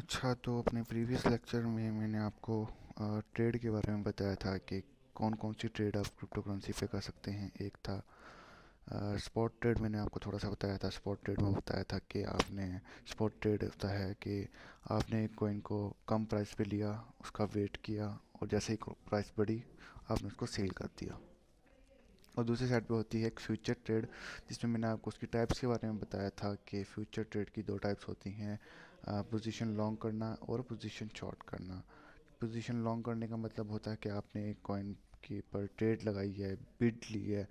अच्छा, तो अपने प्रीवियस लेक्चर में मैंने आपको ट्रेड के बारे में बताया था कि कौन कौन सी ट्रेड आप क्रिप्टो करेंसी पे कर सकते हैं। एक था स्पॉट ट्रेड, मैंने आपको थोड़ा सा बताया था। स्पॉट ट्रेड में बताया था कि आपने स्पॉट ट्रेड होता है कि आपने एक कॉइन को कम प्राइस पे लिया, उसका वेट किया और जैसे ही प्राइस बढ़ी आपने उसको सेल कर दिया। और दूसरी साइड पे होती है एक फ्यूचर ट्रेड, जिसमें मैंने आपको उसकी टाइप्स के बारे में बताया था कि फ्यूचर ट्रेड की दो टाइप्स होती हैं, पोजीशन लॉन्ग करना और पोजीशन शॉर्ट करना। पोजीशन लॉन्ग करने का मतलब होता है कि आपने एक कॉइन की पर ट्रेड लगाई है, बिड ली है,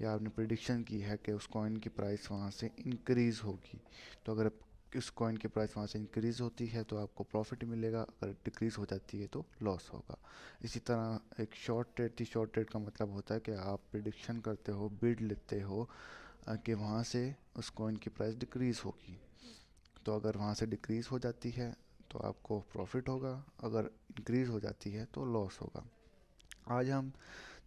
या आपने प्रिडिक्शन की है कि उस कॉइन की प्राइस वहाँ से इंक्रीज़ होगी। तो अगर उस कॉइन की प्राइस वहाँ से इंक्रीज़ होती है तो आपको प्रॉफिट मिलेगा, अगर डिक्रीज़ हो जाती है तो लॉस होगा। इसी तरह एक शॉर्ट ट्रेड थी। शॉर्ट ट्रेड का मतलब होता है कि आप प्रिडिक्शन करते हो, बिड लेते हो कि वहाँ से उस कॉइन की प्राइस डिक्रीज़ होगी। तो अगर वहाँ से डिक्रीज़ हो जाती है तो आपको प्रॉफिट होगा, अगर इंक्रीज़ हो जाती है तो लॉस होगा। आज हम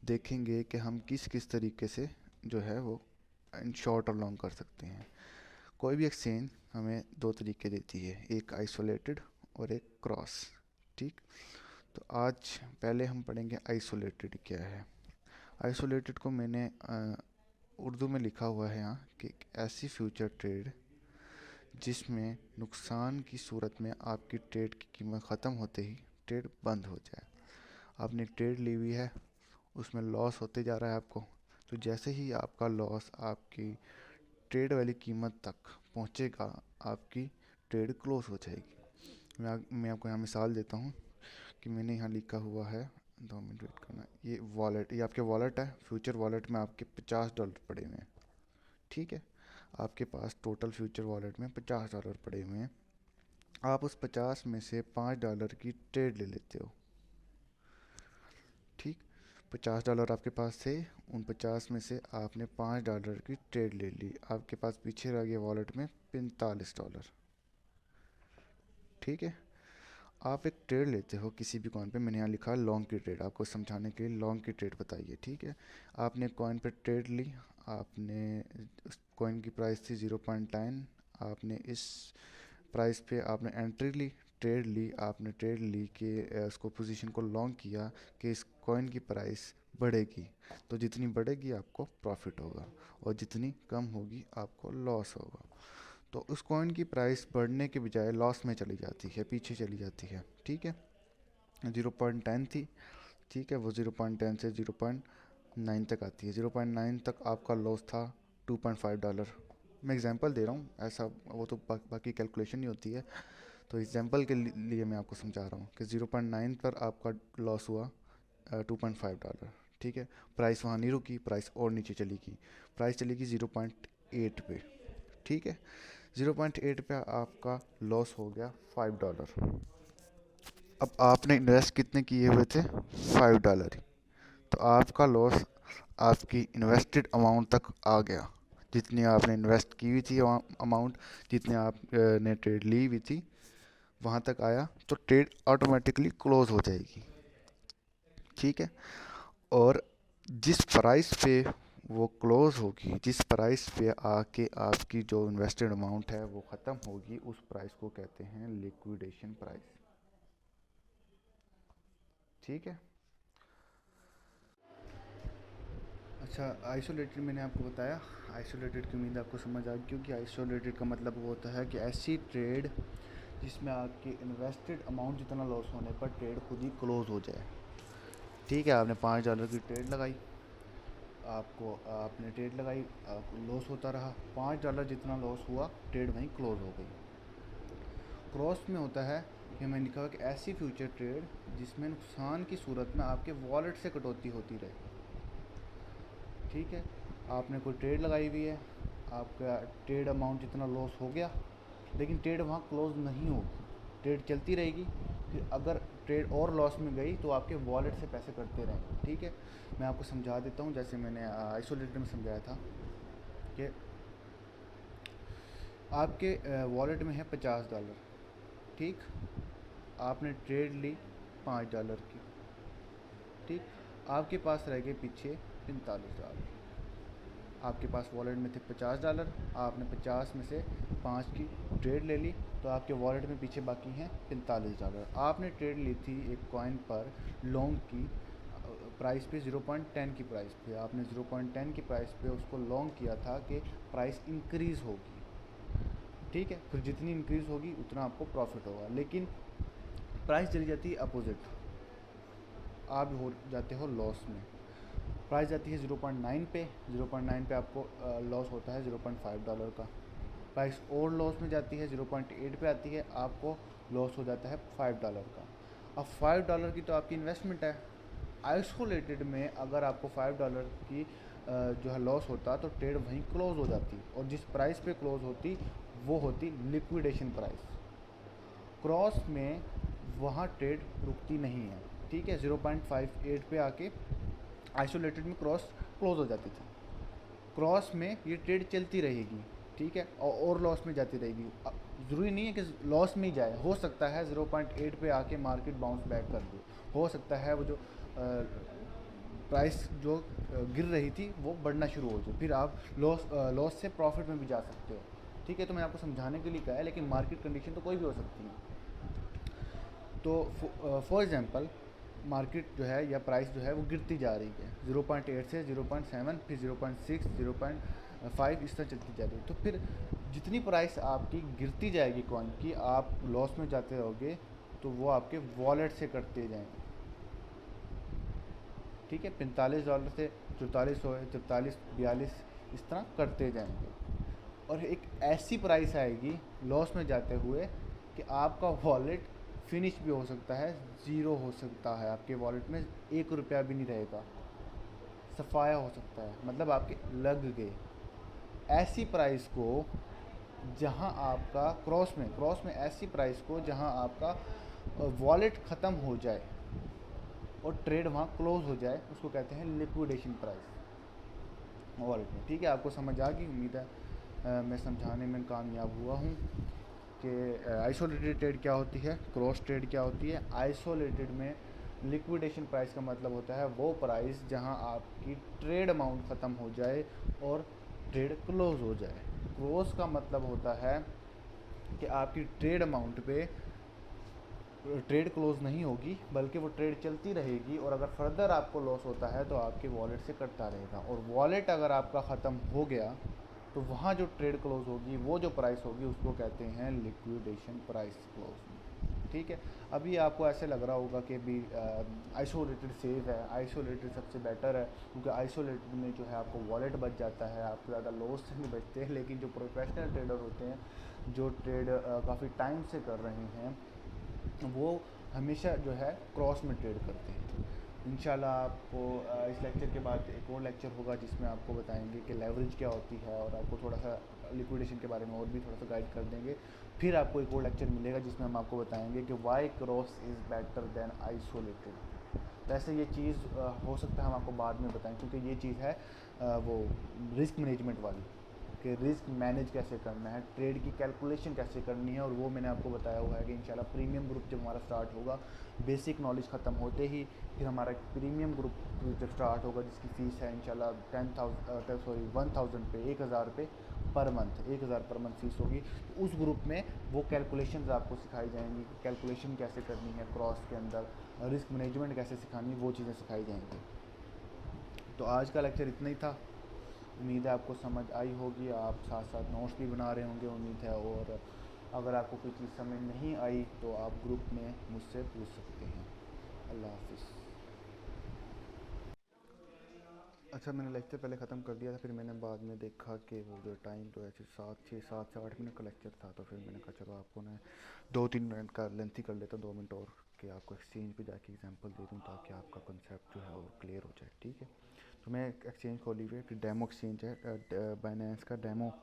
देखेंगे कि हम किस किस तरीके से जो है वो इन शॉर्ट और लॉन्ग कर सकते हैं। कोई भी एक्सचेंज हमें दो तरीके देती है, एक आइसोलेटेड और एक क्रॉस। ठीक, तो आज पहले हम पढ़ेंगे आइसोलेटेड क्या है। आइसोलेटेड को मैंने उर्दू में लिखा हुआ है यहाँ कि एक ऐसी फ्यूचर ट्रेड जिसमें नुकसान की सूरत में आपकी ट्रेड की कीमत ख़त्म होते ही ट्रेड बंद हो जाए। आपने ट्रेड ली हुई है, उसमें लॉस होते जा रहा है आपको, तो जैसे ही आपका लॉस आपकी ट्रेड वाली कीमत तक पहुंचेगा, आपकी ट्रेड क्लोज हो जाएगी। मैं आपको यहाँ मिसाल देता हूँ कि मैंने यहाँ लिखा हुआ है, 2 मिनट वेट करना। ये वॉलेट, ये आपके वॉलेट है। फ्यूचर वॉलेट में आपके $50 पड़े हुए हैं। ठीक है, आपके पास टोटल फ्यूचर वॉलेट में $50 पड़े हुए हैं। आप उस 50 में से $5 की ट्रेड ले लेते हो। ठीक, $50 आपके पास थे, उन 50 में से आपने $5 की ट्रेड ले ली, आपके पास पीछे रह गया वॉलेट में $45। ठीक है, आप एक ट्रेड लेते हो किसी भी कॉइन पे। मैंने यहाँ लिखा है लॉन्ग की ट्रेड, आपको समझाने के लिए लॉन्ग की ट्रेड बताइए। ठीक है, आपने कॉइन पे ट्रेड ली, आपने उस कॉइन की प्राइस थी 0.9, आपने इस प्राइस पे आपने एंट्री ली, ट्रेड ली, आपने ट्रेड ली कि उसको पोजीशन को लॉन्ग किया कि इस कॉइन की प्राइस बढ़ेगी, तो जितनी बढ़ेगी आपको प्रॉफिट होगा और जितनी कम होगी आपको लॉस होगा। तो उस कॉइन की प्राइस बढ़ने के बजाय लॉस में चली जाती है, पीछे चली जाती है। ठीक है, 0.10 थी, ठीक है, वो 0.10 से 0.9 तक आती है। 0.9 तक आपका लॉस था $2.5। मैं एग्जांपल दे रहा हूँ, ऐसा वो तो बाकी कैलकुलेशन नहीं होती है, तो एग्जांपल के लिए मैं आपको समझा रहा हूँ कि 0.9 पर आपका लॉस हुआ $2.5। ठीक है, प्राइस वहाँ नहीं रुकी, प्राइस और नीचे चली गई, प्राइस चली गई 0.8 पे। ठीक है, 0.8 पे आपका लॉस हो गया $5। अब आपने इन्वेस्ट कितने किए हुए थे? $5 ही। तो आपका लॉस आपकी इन्वेस्टेड अमाउंट तक आ गया। जितनी आपने इन्वेस्ट की हुई थी अमाउंट, जितने आपने ट्रेड ली हुई थी, वहाँ तक आया, तो ट्रेड ऑटोमेटिकली क्लोज हो जाएगी। ठीक है, और जिस प्राइस पे वो क्लोज होगी, जिस प्राइस पे आके आपकी जो इन्वेस्टेड अमाउंट है वो ख़त्म होगी, उस प्राइस को कहते हैं लिक्विडेशन प्राइस। ठीक है, अच्छा, आइसोलेटेड मैंने आपको बताया। आइसोलेटेड की उम्मीद आपको समझ आ गई, क्योंकि आइसोलेटेड का मतलब वो होता है कि ऐसी ट्रेड जिसमें आपकी इन्वेस्टेड अमाउंट जितना लॉस होने पर ट्रेड खुद ही क्लोज हो जाए। ठीक है, आपने $5 की ट्रेड लगाई, आपको आपने ट्रेड लगाई, आपको लॉस होता रहा, $5 जितना लॉस हुआ, ट्रेड वहीं क्लोज हो गई। क्रॉस में होता है कि मैंने लिखा हुआ कि ऐसी फ्यूचर ट्रेड जिसमें नुकसान की सूरत में आपके वॉलेट से कटौती होती रहे। ठीक है, आपने कोई ट्रेड लगाई हुई है, आपका ट्रेड अमाउंट जितना लॉस हो गया, लेकिन ट्रेड वहाँ क्लोज नहीं होगी, ट्रेड चलती रहेगी। फिर अगर ट्रेड और लॉस में गई तो आपके वॉलेट से पैसे कटते रहेंगे। ठीक है, मैं आपको समझा देता हूँ, जैसे मैंने आइसोलेटेड में समझाया था कि आपके वॉलेट में है $50। ठीक, आपने ट्रेड ली $5 की। ठीक, आपके पास रह गए पीछे $45। आपके पास वॉलेट में थे $50, आपने 50 में से 5 की ट्रेड ले ली तो आपके वॉलेट में पीछे बाकी हैं $45। आपने ट्रेड ली थी एक कॉइन पर लॉन्ग की प्राइस पे 0.10 की प्राइस पे, आपने 0.10 की प्राइस पे उसको लॉन्ग किया था कि प्राइस इंक्रीज़ होगी, ठीक है। फिर जितनी इंक्रीज़ होगी उतना आपको प्रॉफिट होगा, लेकिन प्राइस चली जाती है अपोजिट, आप हो जाते हो लॉस में। प्राइस जाती है 0.9 पे, 0.9 पे आपको लॉस होता है $0.5 का। प्राइस और लॉस में जाती है 0.8 पे आती है, आपको लॉस हो जाता है $5 का। अब $5 की तो आपकी इन्वेस्टमेंट है। आइसोलेटेड में अगर आपको $5 की जो है लॉस होता तो ट्रेड वहीं क्लोज हो जाती, और जिस प्राइस पे क्लोज होती वो होती लिक्विडेशन प्राइस। क्रॉस में वहाँ ट्रेड रुकती नहीं है, ठीक है। 0.58 पे आके आइसोलेटेड में क्रॉस क्लोज हो जाती थी। क्रॉस में ये ट्रेड चलती रहेगी, ठीक है, और लॉस में जाती रहेगी। ज़रूरी नहीं है कि लॉस में ही जाए, हो सकता है 0.8 पे आके मार्केट बाउंस बैक कर दे, हो सकता है वो जो प्राइस जो गिर रही थी वो बढ़ना शुरू हो जाए, फिर आप लॉस से प्रॉफिट में भी जा सकते हो, ठीक है। तो मैं आपको समझाने के लिए कहा है, लेकिन मार्केट कंडीशन तो कोई भी हो सकती है। तो फॉर एग्ज़ाम्पल मार्केट जो है या प्राइस जो है वो गिरती जा रही है 0.8 से 0.7, फिर 0.6, 0.5 इस तरह चलती जा रही है। तो फिर जितनी प्राइस आपकी गिरती जाएगी कॉइन की, आप लॉस में जाते रहोगे, तो वो आपके वॉलेट से कटते जाएंगे, ठीक है। $45 से 44 हो, 43, 42 इस तरह करते जाएंगे, और एक ऐसी प्राइस आएगी लॉस में जाते हुए कि आपका वॉलेट फिनिश भी हो सकता है, ज़ीरो हो सकता है, आपके वॉलेट में $1 भी नहीं रहेगा, सफाया हो सकता है, मतलब आपके लग गए। ऐसी प्राइस को जहां आपका क्रॉस में ऐसी प्राइस को जहां आपका वॉलेट ख़त्म हो जाए और ट्रेड वहाँ क्लोज हो जाए, उसको कहते हैं लिक्विडेशन प्राइस वॉलेट में, ठीक है। आपको समझ आ गई, उम्मीद है मैं समझाने में कामयाब हुआ हूँ कि आइसोलेटेड ट्रेड क्या होती है, क्रॉस ट्रेड क्या होती है। आइसोलेटेड में लिक्विडेशन प्राइस का मतलब होता है वो प्राइस जहां आपकी ट्रेड अमाउंट ख़त्म हो जाए और ट्रेड क्लोज हो जाए। क्रॉस का मतलब होता है कि आपकी ट्रेड अमाउंट पे ट्रेड क्लोज नहीं होगी, बल्कि वो ट्रेड चलती रहेगी, और अगर फर्दर आपको लॉस होता है तो आपके वॉलेट से कटता रहेगा, और वॉलेट अगर आपका ख़त्म हो गया तो वहाँ जो ट्रेड क्लोज होगी, वो जो प्राइस होगी, उसको कहते हैं लिक्विडेशन प्राइस क्लोज, ठीक है। अभी आपको ऐसे लग रहा होगा कि अभी आइसोलेटेड सेफ है, आइसोलेटेड सबसे बेटर है, क्योंकि आइसोलेटेड में जो है आपको वॉलेट बच जाता है, आपको ज़्यादा लॉस से नहीं बचते हैं। लेकिन जो प्रोफेशनल ट्रेडर होते हैं, जो ट्रेड काफ़ी टाइम से कर रहे हैं, वो हमेशा जो है क्रॉस में ट्रेड करते हैं। इंशाल्लाह आपको इस लेक्चर के बाद एक और लेक्चर होगा जिसमें आपको बताएंगे कि लेवरेज क्या होती है, और आपको थोड़ा सा लिक्विडेशन के बारे में और भी थोड़ा सा गाइड कर देंगे। फिर आपको एक और लेक्चर मिलेगा जिसमें हम आपको बताएंगे कि why cross is better than isolated. वैसे ये चीज़ हो सकता है हम आपको बाद में बताएं, क्योंकि ये चीज़ है वो रिस्क मैनेजमेंट वाली, कि रिस्क मैनेज कैसे करना है, ट्रेड की कैलकुलेशन कैसे करनी है, और वो मैंने आपको बताया हुआ है कि इंशाल्लाह प्रीमियम ग्रुप जब हमारा स्टार्ट होगा, बेसिक नॉलेज ख़त्म होते ही फिर हमारा प्रीमियम ग्रुप जब स्टार्ट होगा, जिसकी फ़ीस है इंशाल्लाह 10,000 पे 1,000 पे per month, 1,000 per month fees होगी। तो उस ग्रुप में वो कैलकुलेशंस आपको सिखाई जाएंगी, कैलकुलेशन कैसे करनी है क्रॉस के अंदर, रिस्क मैनेजमेंट कैसे सिखानी है, वो चीज़ें सिखाई जाएंगी। तो आज का लेक्चर इतना ही था, उम्मीद है आपको समझ आई होगी, आप साथ साथ नोट्स भी बना रहे होंगे उम्मीद है, और अगर आपको कोई चीज़ समझ नहीं आई तो आप ग्रुप में मुझसे पूछ सकते हैं। अल्लाह हाफिज़। अच्छा, मैंने लेक्चर पहले ख़त्म कर दिया था, फिर मैंने बाद में देखा कि वो जो टाइम तो ऐसे 7 से 8 मिनट का लेक्चर था, तो फिर मैंने कहा चलो आपको ना 2-3 मिनट का लेंथ ही कर लेता, 2 मिनट और, कि आपको एक्सचेंज पे जाके एग्जांपल दे दूँ ताकि आपका कंसेप्ट जो है वो क्लियर हो जाए, ठीक है। तो मैं एक एक्सचेंज खोली हुई है, कि डेमो एक्सचेंज है, बाइनेंस का डेमो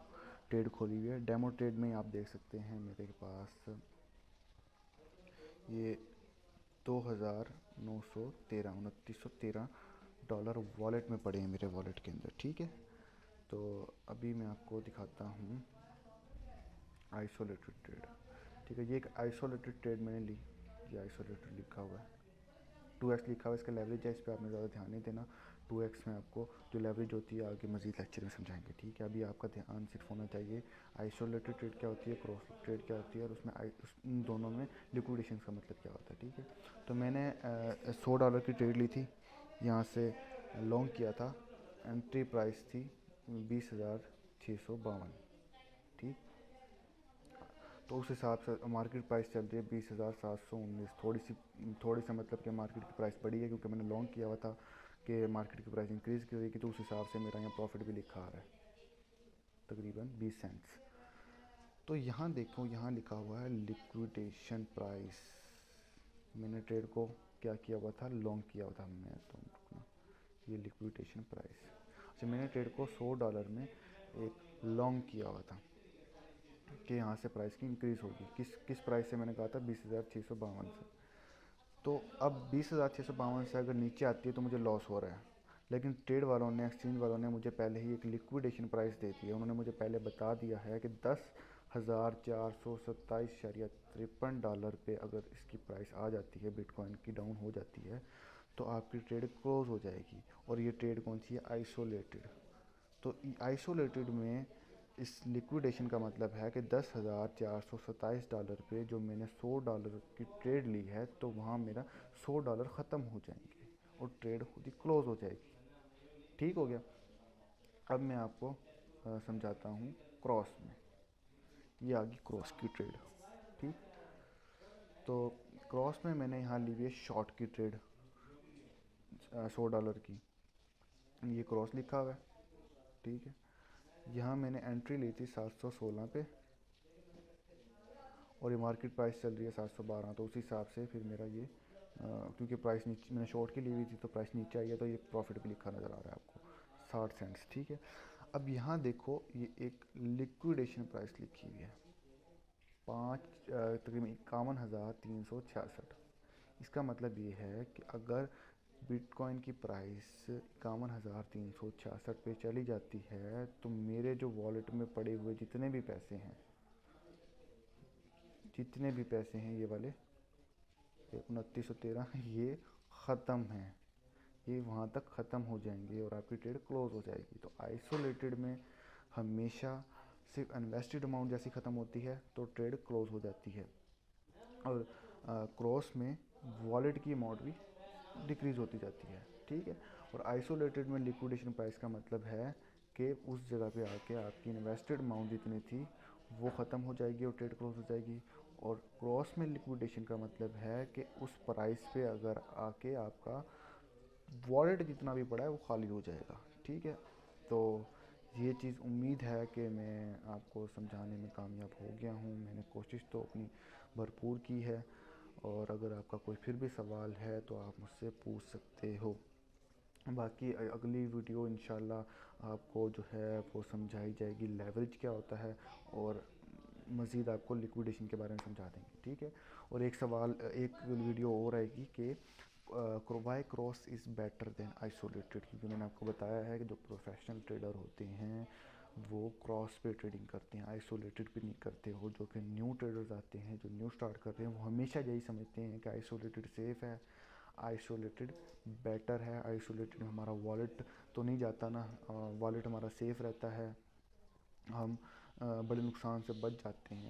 ट्रेड खोली हुई है। डेमो ट्रेड में आप देख सकते हैं मेरे पास ये 2,913 $2913 वॉलेट में पड़े हैं, मेरे वॉलेट के अंदर, ठीक है। तो अभी मैं आपको दिखाता हूँ आइसोलेटेड ट्रेड, ठीक है। ये एक आइसोलेटेड ट्रेड मैंने ली, ये आइसोलेटेड लिखा हुआ है, 2x लिखा हुआ है, इसका लेवरेज है, इस पर आपने ज़्यादा ध्यान नहीं देना। 2x में आपको जो लेवरेज होती है आगे मज़ीद लेक्चर में समझाएंगे, ठीक है। अभी आपका ध्यान सिर्फ होना चाहिए आइसोलेटेड ट्रेड क्या होती है, क्रॉस ट्रेड क्या होती है, और उसमें उन दोनों में लिक्विडेशन का मतलब क्या होता है, ठीक है। तो मैंने $100 की ट्रेड ली थी, यहाँ से लॉन्ग किया था। एंट्री प्राइस थी 20,652, ठीक। तो उस हिसाब से मार्केट प्राइस चल रही है 20,719। थोड़ी सा मतलब कि मार्केट की प्राइस बढ़ी है क्योंकि मैंने लॉन्ग किया हुआ था कि मार्केट की प्राइस इंक्रीज़ की हुई, तो उस हिसाब से मेरा यहाँ प्रॉफिट भी लिखा आ रहा है तकरीबन 20 सेंट्स। तो यहाँ देखो, यहाँ लिखा हुआ है लिक्विडेशन प्राइस। मैंने ट्रेड को क्या किया हुआ था, लॉन्ग किया हुआ था। मैं तो ये लिक्विडेशन प्राइस, अच्छा मैंने ट्रेड को $100 में एक लॉन्ग किया हुआ था कि यहाँ से प्राइस की इंक्रीज़ होगी। किस प्राइस से मैंने कहा था, 20,652 से। तो अब 20,652 से अगर नीचे आती है तो मुझे लॉस हो रहा है, लेकिन ट्रेड वालों ने, एक्सचेंज वालों ने मुझे पहले ही एक लिक्विडेशन प्राइस दे दी है। उन्होंने मुझे पहले बता दिया है कि $10,427.53 पे अगर इसकी प्राइस आ जाती है, बिटकॉइन की डाउन हो जाती है, तो आपकी ट्रेड क्लोज हो जाएगी। और ये ट्रेड कौन सी है, आइसोलेटेड। तो आइसोलेटेड में इस लिक्विडेशन का मतलब है कि $10,427 पे जो मैंने $100 की ट्रेड ली है, तो वहाँ मेरा $100 ख़त्म हो जाएंगे और ट्रेड खुद ही क्लोज़ हो जाएगी, ठीक हो गया। अब मैं आपको समझाता हूँ क्रॉस में। ये आ गई क्रॉस की ट्रेड, ठीक। तो क्रॉस में मैंने यहाँ ली हुई है शॉर्ट की ट्रेड $100 की। ये क्रॉस लिखा हुआ है, ठीक है। यहाँ मैंने एंट्री ली थी 716 पे, और ये मार्केट प्राइस चल रही है 712। तो उसी हिसाब से फिर मेरा ये क्योंकि प्राइस नीचे, मैंने शॉर्ट की ली हुई थी तो प्राइस नीचे आई है, तो ये प्रॉफिट भी लिखा नज़र आ रहा है आपको 60 सेंट्स, ठीक है। अब यहाँ देखो, ये एक लिक्विडेशन प्राइस लिखी हुई है तकरीबन 51,366। इसका मतलब ये है कि अगर बिटकॉइन की प्राइस 51,366 पे चली जाती है, तो मेरे जो वॉलेट में पड़े हुए जितने भी पैसे हैं ये वाले 2913, ये ख़त्म हैं, ये वहाँ तक ख़त्म हो जाएंगे और आपकी ट्रेड क्लोज हो जाएगी। तो आइसोलेटेड में हमेशा सिर्फ इन्वेस्टेड अमाउंट जैसी ख़त्म होती है तो ट्रेड क्लोज हो जाती है, और क्रॉस में वॉलेट की अमाउंट भी डिक्रीज़ होती जाती है, ठीक है। और आइसोलेटेड में लिक्विडेशन प्राइस का मतलब है कि उस जगह पे आके आपकी इन्वेस्टेड अमाउंट जितनी थी वो ख़त्म हो जाएगी और ट्रेड क्लोज हो जाएगी। और क्रॉस में लिक्विडेशन का मतलब है कि उस प्राइस पे अगर आके आपका वॉलेट जितना भी पड़ा है वो खाली हो जाएगा, ठीक है। तो ये चीज़ उम्मीद है कि मैं आपको समझाने में कामयाब हो गया हूँ। मैंने कोशिश तो अपनी भरपूर की है, और अगर आपका कोई फिर भी सवाल है तो आप मुझसे पूछ सकते हो। बाकी अगली वीडियो इंशाल्लाह आपको जो है वो समझाई जाएगी लेवरेज क्या होता है, और मज़ीद आपको लिक्विडेशन के बारे में समझा देंगे, ठीक है। और एक वीडियो और आएगी कि why cross is better than isolated, क्योंकि मैंने आपको बताया है कि जो प्रोफेशनल ट्रेडर होते हैं वो क्रॉस पे ट्रेडिंग करते हैं, आइसोलेटेड पे नहीं करते हो। जो कि न्यू ट्रेडर्स आते हैं, जो न्यू स्टार्ट कर रहे हैं, वो हमेशा यही समझते हैं कि आइसोलेटेड सेफ़ है, आइसोलेटेड बेटर है। आइसोलेटेड में हमारा वॉलेट तो नहीं जाता ना, वॉलेट हमारा सेफ़ रहता है, हम बड़े नुकसान से बच जाते हैं।